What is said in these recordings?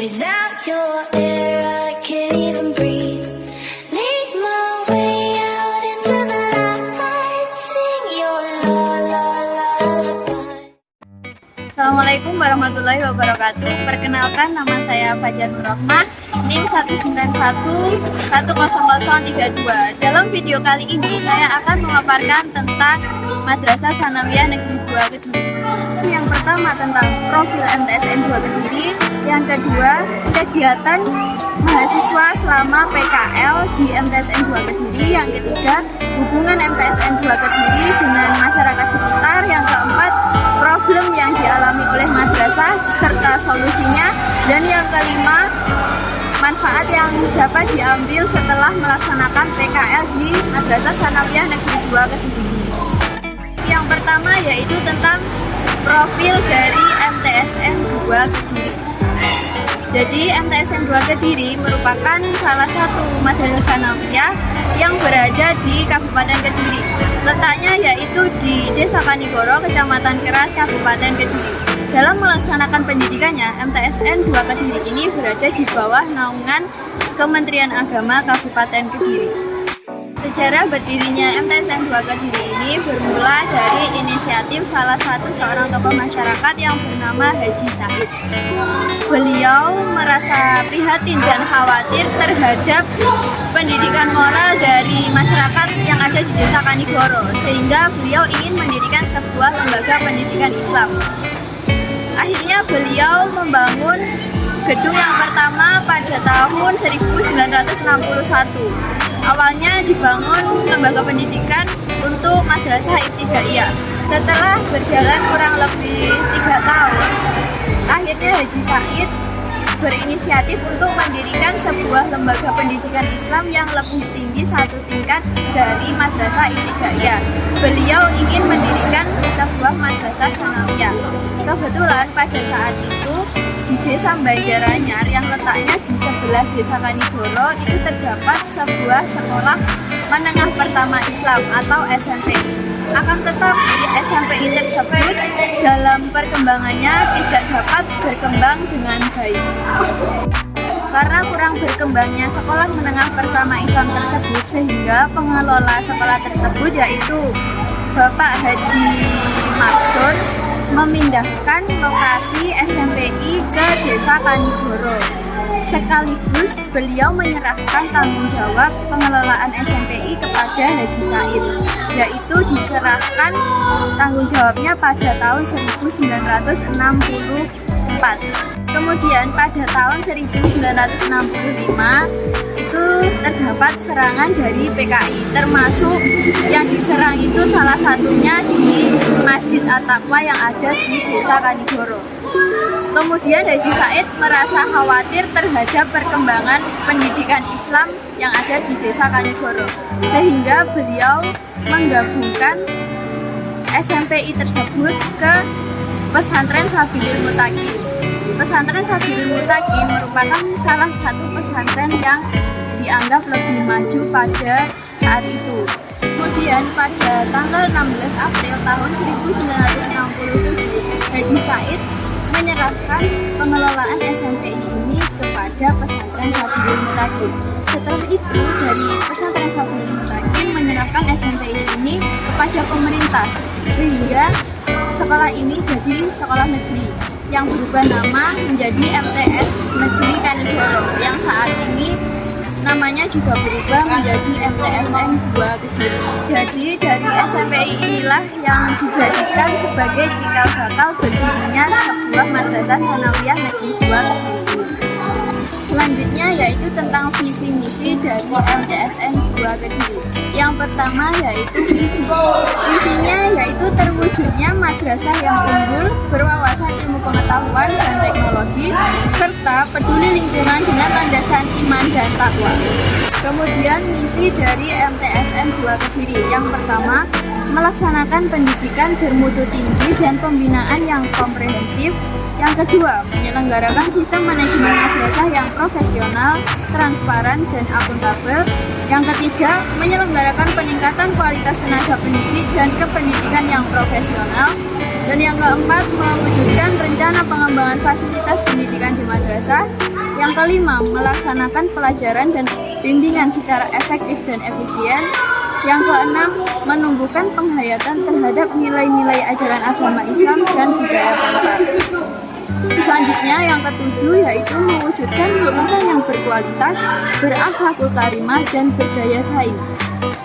Without your air, I can't even breathe. Lead my way out into the light. Sing your lullaby. Assalamualaikum warahmatullahi wabarakatuh. Perkenalkan, nama saya Fajar Nurrohmah, NIM 191100032. Dalam video kali ini saya akan memaparkan tentang Madrasah Tsanawiyah Negeri 2 Kediri. Yang pertama tentang profil MTSN 2 Kediri, yang kedua kegiatan mahasiswa selama PKL di MTSN 2 Kediri, yang ketiga hubungan MTSN 2 Kediri dengan masyarakat sekitar, yang keempat problem yang dialami oleh madrasah serta solusinya, dan yang kelima manfaat yang dapat diambil setelah melaksanakan PKL di Madrasah Tsanawiyah Negeri 2 Kediri. Yang pertama yaitu tentang profil dari MTSN 2 Kediri. Jadi MTSN 2 Kediri merupakan salah satu madrasah tsanawiyah yang berada di Kabupaten Kediri. Letaknya yaitu di Desa Kanigoro, Kecamatan Keras, Kabupaten Kediri. Dalam melaksanakan pendidikannya, MTSN 2 Kediri ini berada di bawah naungan Kementerian Agama Kabupaten Kediri. Sejarah berdirinya MTSN 2 Kediri ini bermula dari inisiatif salah satu seorang tokoh masyarakat yang bernama Haji Said. Beliau merasa prihatin dan khawatir terhadap pendidikan moral dari masyarakat yang ada di Desa Kanigoro, sehingga beliau ingin mendirikan sebuah lembaga pendidikan Islam. Akhirnya beliau membangun gedung yang pertama pada tahun 1961. Awalnya dibangun lembaga pendidikan untuk Madrasah Ibtidaiyah. Setelah berjalan kurang lebih 3 tahun, akhirnya Haji Said berinisiatif untuk mendirikan sebuah lembaga pendidikan Islam yang lebih tinggi satu tingkat dari Madrasah Ibtidaiyah. Beliau ingin mendirikan sebuah madrasah tsanawiyah. Kebetulan pada saat itu di Desa Banjaranyar yang letaknya di sebelah Desa Kanigoro itu terdapat sebuah sekolah menengah pertama Islam atau SMPI. Akan tetapi SMPI tersebut dalam perkembangannya tidak dapat berkembang dengan baik. Karena kurang berkembangnya sekolah menengah pertama Islam tersebut, sehingga pengelola sekolah tersebut yaitu Bapak Haji Maksud memindahkan lokasi SMPI ke Desa Kanigoro. Sekaligus beliau menyerahkan tanggung jawab pengelolaan SMPI kepada Haji Said, yaitu diserahkan tanggung jawabnya pada tahun 1964. Kemudian pada tahun 1965 itu terdapat serangan dari PKI, termasuk yang diserang itu salah satunya di Masjid At-Taqwa yang ada di Desa Kanigoro. Kemudian Haji Said merasa khawatir terhadap perkembangan pendidikan Islam yang ada di Desa Kanigoro, sehingga beliau menggabungkan SMPI tersebut ke Pesantren Sabilil Muttaqin. Pesantren Sabilil Muttaqin merupakan salah satu pesantren yang dianggap lebih maju pada saat itu. Kemudian pada tanggal 16 April tahun 1967, Haji Said menyerahkan pengelolaan SMPI ini kepada Pesantren Sabilil Muttaqin. Setelah itu dari Pesantren Sabilil Muttaqin menyerahkan SMPI ini kepada pemerintah, sehingga sekolah ini jadi sekolah negeri yang berubah nama menjadi MTS Negeri Kanigoro, yang saat ini namanya juga berubah menjadi MTSN 2 Kediri. Jadi dari SMPI inilah yang dijadikan sebagai cikal bakal berdirinya sebuah Madrasah Tsanawiyah Negeri 2 Kediri ini. Selanjutnya yaitu tentang visi misi dari MTSN 2 Kediri. Yang pertama yaitu visi. Visinya yaitu terwujudnya madrasah yang unggul, berwawasan ilmu pengetahuan dan teknologi, serta peduli lingkungan dengan landasan iman dan takwa. Kemudian misi dari MTSN 2 Kediri. Yang pertama, melaksanakan pendidikan bermutu tinggi dan pembinaan yang komprehensif Yang kedua, menyelenggarakan sistem manajemen madrasah yang profesional, transparan, dan akuntabel. Yang ketiga, menyelenggarakan peningkatan kualitas tenaga pendidik dan kependidikan yang profesional. Dan yang keempat, mewujudkan rencana pengembangan fasilitas pendidikan di madrasah. Yang kelima, melaksanakan pelajaran dan bimbingan secara efektif dan efisien. Yang keenam, menumbuhkan penghayatan terhadap nilai-nilai ajaran agama Islam dan budaya bangsa. Selanjutnya, yang ketujuh yaitu mewujudkan lulusan yang berkualitas, berakhlakul karimah, dan berdaya saing.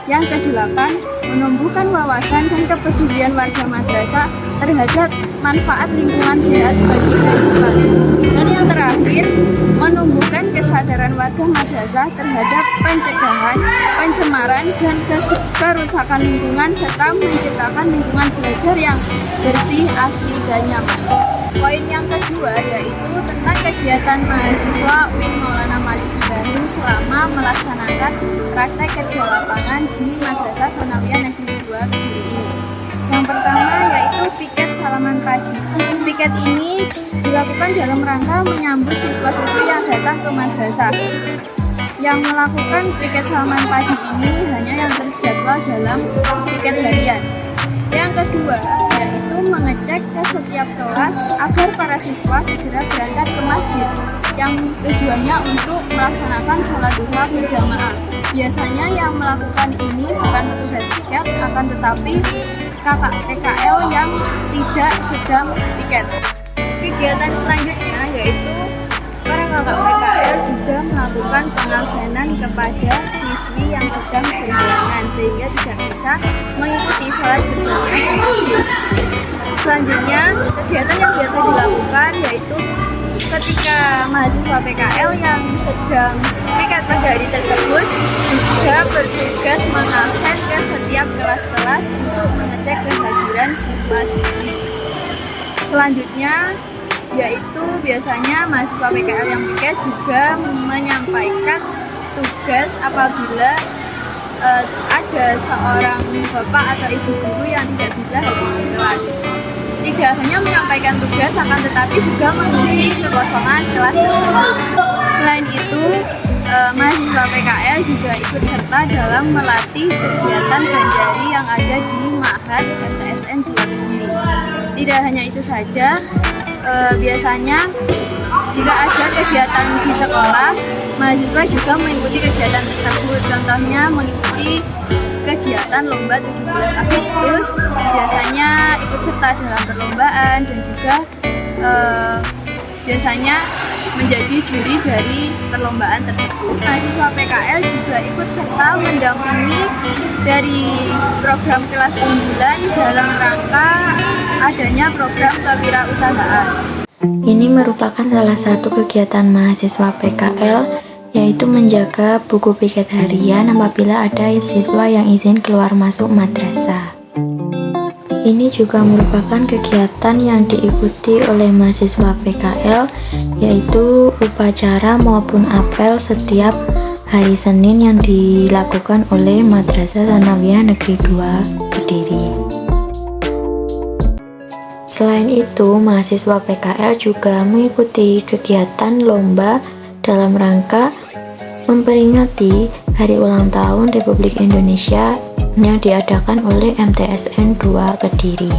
Yang kedelapan, menumbuhkan wawasan dan kepedulian warga madrasah terhadap manfaat lingkungan sehat bagi kehidupan. Dan yang terakhir, menumbuhkan kesadaran warga madrasah terhadap pencegahan, pencemaran, dan kerusakan lingkungan serta menciptakan lingkungan belajar yang bersih, asri, dan nyaman. Poin yang kedua yaitu tentang kegiatan mahasiswa UIN Maulana Malik Ibrahim selama melaksanakan praktek kerja lapangan di Madrasah Sanawiyah Negeri 2 Kediri ini. Yang pertama yaitu piket salaman pagi. Piket ini dilakukan dalam rangka menyambut siswa-siswi yang datang ke madrasah. Yang melakukan piket salaman pagi ini hanya yang terjadwal dalam piket harian. Yang kedua yaitu mengecek ke setiap kelas agar para siswa segera berangkat ke masjid yang tujuannya untuk melaksanakan sholat duha berjamaah. Biasanya yang melakukan ini bukan petugas piket, akan tetapi kakak PKL yang tidak sedang piket. Kegiatan selanjutnya yaitu para kakak PKL juga melakukan pengabsenan kepada siswi yang sedang berhalangan sehingga tidak bisa mengikuti sholat berjamaah di masjid. Selanjutnya, kegiatan yang biasa dilakukan yaitu ketika mahasiswa PKL yang sedang piket pada hari tersebut juga bertugas mengabsen ke setiap kelas-kelas untuk mengecek kehadiran siswa-siswi. Selanjutnya, yaitu biasanya mahasiswa PKL yang piket juga menyampaikan tugas apabila ada seorang bapak atau ibu guru yang tidak bisa hadir di kelas. Tidak hanya menyampaikan tugas, akan tetapi juga mengisi kekosongan kelas tersebut. Selain itu, mahasiswa PKL juga ikut serta dalam melatih kegiatan Ganjari yang ada di Ma'had MTSN 2 Kediri. Tidak hanya itu saja, biasanya jika ada kegiatan di sekolah, mahasiswa juga mengikuti kegiatan tersebut. Contohnya mengikuti kegiatan lomba 17 Agustus, biasanya ikut serta dalam perlombaan dan juga biasanya menjadi juri dari perlombaan tersebut. Mahasiswa PKL juga ikut serta mendampingi dari program kelas unggulan dalam rangka adanya program kewirausahaan. Ini merupakan salah satu kegiatan mahasiswa PKL, yaitu menjaga buku piket harian apabila ada siswa yang izin keluar masuk madrasah. Ini juga merupakan kegiatan yang diikuti oleh mahasiswa PKL, yaitu upacara maupun apel setiap hari Senin yang dilakukan oleh Madrasah Sanawiyah Negeri 2 Kediri. Selain itu, mahasiswa PKL juga mengikuti kegiatan lomba dalam rangka memperingati Hari Ulang Tahun Republik Indonesia yang diadakan oleh MTSN 2 Kediri.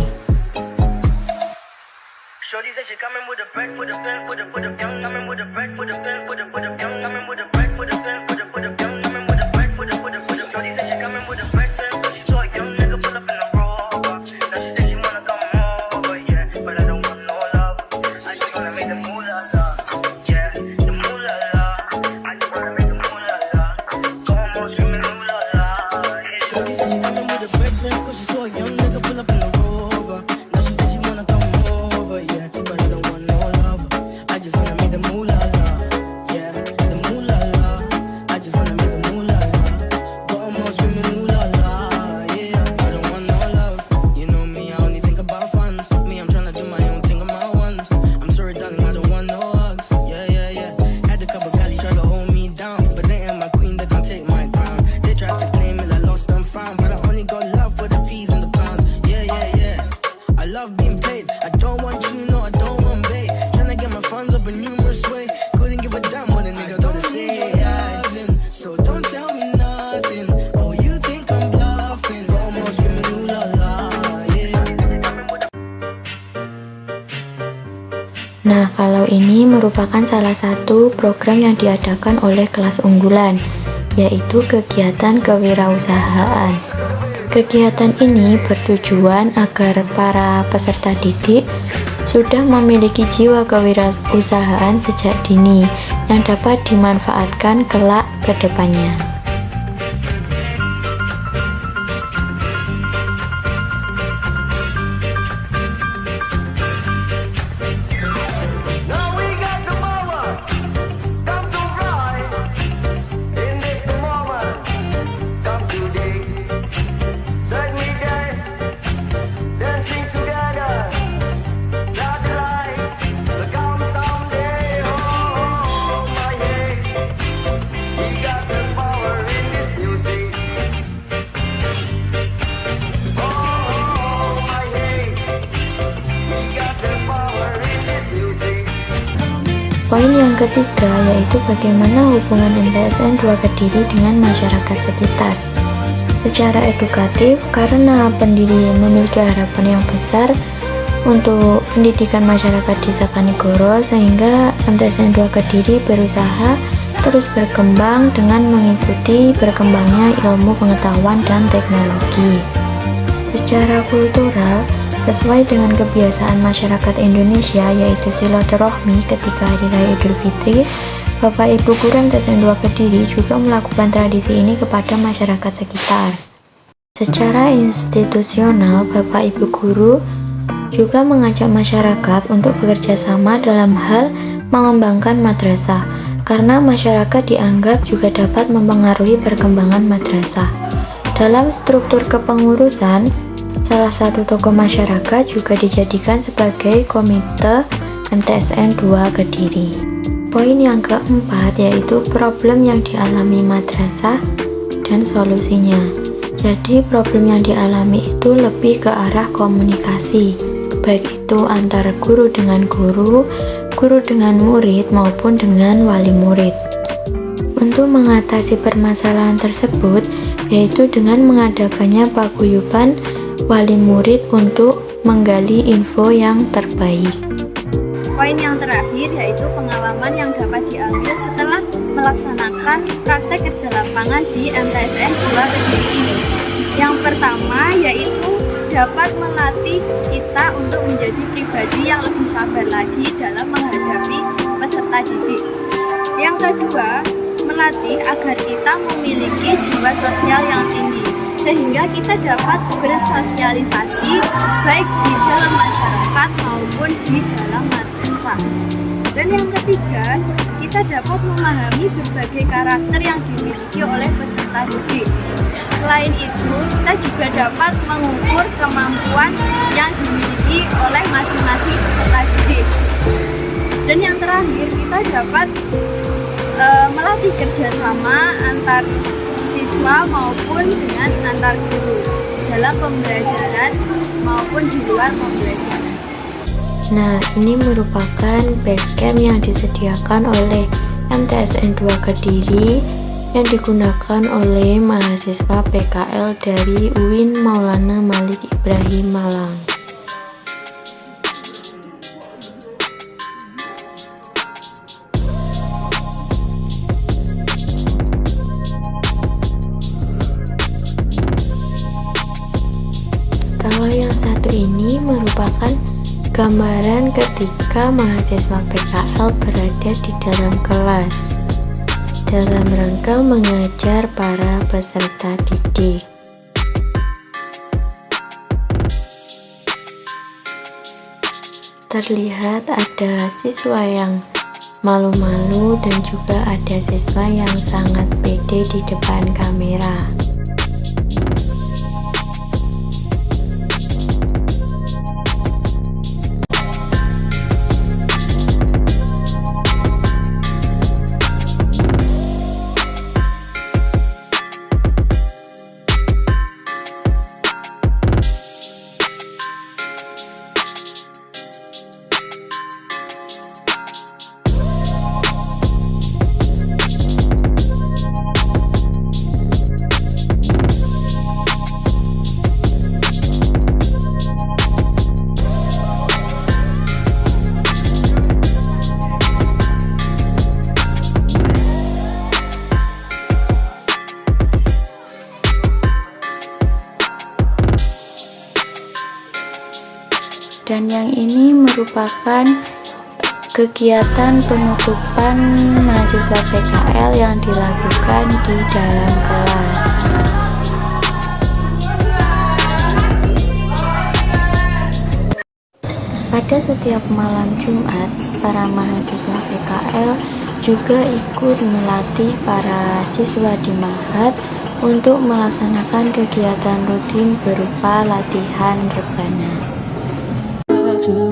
But I only got love for the peas and the pounds. Nah, kalau ini merupakan salah satu program yang diadakan oleh kelas unggulan, yaitu kegiatan kewirausahaan. Kegiatan ini bertujuan agar para peserta didik sudah memiliki jiwa kewirausahaan sejak dini yang dapat dimanfaatkan kelak ke depannya. Poin yang ketiga yaitu bagaimana hubungan MTSN 2 Kediri dengan masyarakat sekitar. Secara edukatif, karena pendiri memiliki harapan yang besar untuk pendidikan masyarakat Desa Kanigoro, sehingga MTSN 2 Kediri berusaha terus berkembang dengan mengikuti berkembangnya ilmu pengetahuan dan teknologi. Secara kultural, sesuai dengan kebiasaan masyarakat Indonesia yaitu silaturahmi ketika Hari Raya Idul Fitri, Bapak Ibu Guru MTSN 2 Kediri juga melakukan tradisi ini kepada masyarakat sekitar. Secara institusional, Bapak Ibu Guru juga mengajak masyarakat untuk bekerja sama dalam hal mengembangkan madrasah, karena masyarakat dianggap juga dapat mempengaruhi perkembangan madrasah. Dalam struktur kepengurusan, salah satu tokoh masyarakat juga dijadikan sebagai komite MTSN 2 Kediri. Poin yang keempat yaitu problem yang dialami madrasah dan solusinya. Jadi problem yang dialami itu lebih ke arah komunikasi, baik itu antara guru dengan guru, guru dengan murid maupun dengan wali murid. Untuk mengatasi permasalahan tersebut yaitu dengan mengadakannya paguyuban wali murid untuk menggali info yang terbaik. Poin yang terakhir yaitu pengalaman yang dapat diambil setelah melaksanakan praktek kerja lapangan di MTSN 2 Kediri ini. Yang pertama yaitu dapat melatih kita untuk menjadi pribadi yang lebih sabar lagi dalam menghadapi peserta didik. Yang kedua, melatih agar kita memiliki jiwa sosial yang tinggi, sehingga kita dapat bersosialisasi baik di dalam masyarakat maupun di dalam madrasah. Dan yang ketiga, kita dapat memahami berbagai karakter yang dimiliki oleh peserta didik. Selain itu, kita juga dapat mengukur kemampuan yang dimiliki oleh masing-masing peserta didik. Dan yang terakhir, kita dapat melatih kerjasama antar siswa maupun dengan antar guru dalam pembelajaran maupun di luar pembelajaran. Nah, ini merupakan base camp yang disediakan oleh MTSN 2 Kediri yang digunakan oleh mahasiswa PKL dari UIN Maulana Malik Ibrahim Malang. Kalau yang satu ini merupakan gambaran ketika mahasiswa PKL berada di dalam kelas dalam rangka mengajar para peserta didik. Terlihat ada siswa yang malu-malu dan juga ada siswa yang sangat pede di depan kamera. Dan yang ini merupakan kegiatan penutupan mahasiswa PKL yang dilakukan di dalam kelas. Pada setiap malam Jumat, para mahasiswa PKL juga ikut melatih para siswa di Ma'had untuk melaksanakan kegiatan rutin berupa latihan rebana.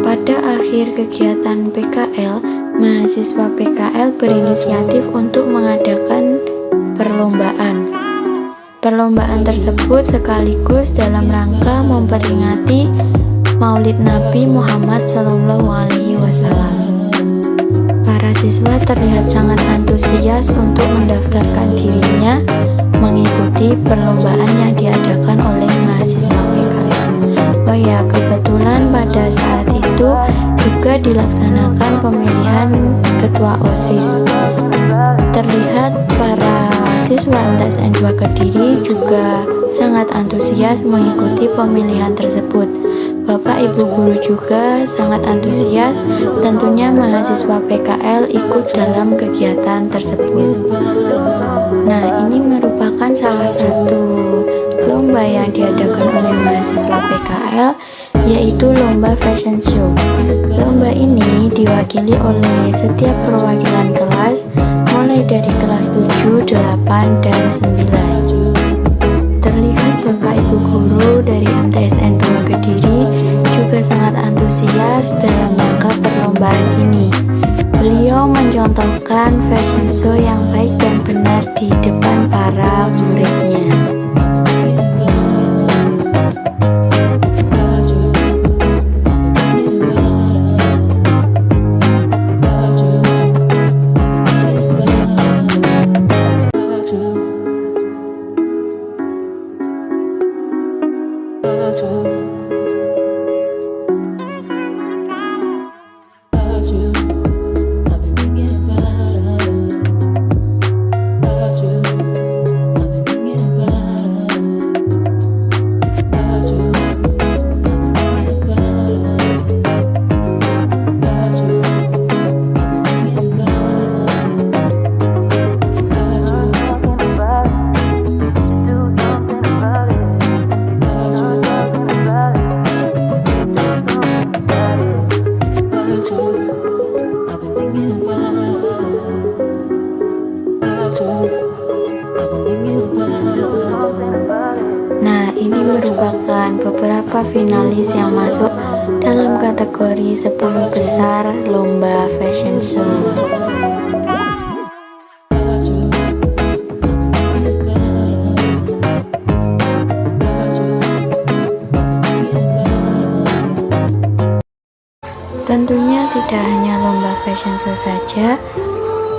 Pada akhir kegiatan PKL, mahasiswa PKL berinisiatif untuk mengadakan perlombaan. Perlombaan tersebut sekaligus dalam rangka memperingati Maulid Nabi Muhammad SAW. Para siswa terlihat sangat antusias untuk mendaftarkan dirinya mengikuti perlombaan yang diadakan oleh mahasiswa PKL. Oh ya, kebetulan pada saat itu juga dilaksanakan pemilihan ketua OSIS. Terlihat para siswa MTSN 2 Kediri juga sangat antusias mengikuti pemilihan tersebut. Bapak Ibu guru juga sangat antusias, tentunya mahasiswa PKL ikut dalam kegiatan tersebut. Nah, ini merupakan salah satu lomba yang diadakan oleh mahasiswa PKL, yaitu lomba fashion show. Lomba ini diwakili oleh setiap perwakilan kelas, mulai dari kelas 7, 8, dan 9. Terlihat Bapak Ibu guru dari MTSN 2 Kediri juga sangat antusias dalam rangka perlombaan ini. Beliau mencontohkan fashion show yang baik dan benar di depan para muridnya. Nah, ini merupakan beberapa finalis yang masuk dalam kategori 10 besar lomba fashion show. Tentunya tidak hanya lomba fashion show saja,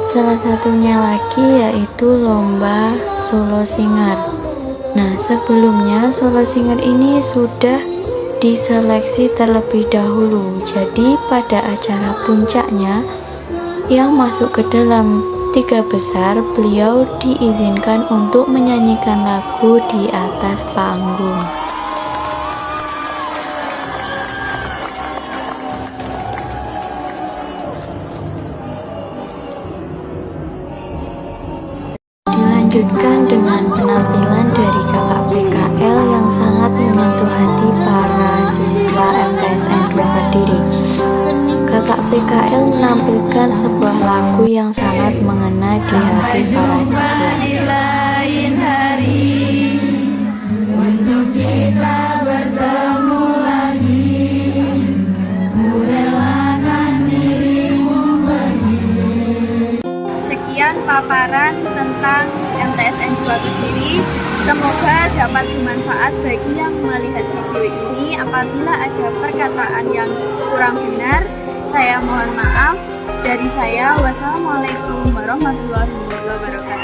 salah satunya lagi yaitu lomba Solo Singer. Nah, sebelumnya Solo Singer ini sudah diseleksi terlebih dahulu. Jadi pada acara puncaknya yang masuk ke dalam 3 besar, beliau diizinkan untuk menyanyikan lagu di atas panggung. Dilanjutkan dengan penampilan dari kakak PKL yang sangat menyentuh hati para siswa MTSN 2 Kediri. Kakak PKL menampilkan sebuah lagu yang sangat mengena di hati para siswa. Di lain hari untuk kita bertemu lagi, kurelakan dirimu pergi. Sekian paparan tentang MTSN 2 Kediri. Semoga dapat bermanfaat bagi yang melihat video ini. Apabila ada perkataan yang kurang benar, saya mohon maaf. Dari saya, wassalamualaikum warahmatullahi wabarakatuh.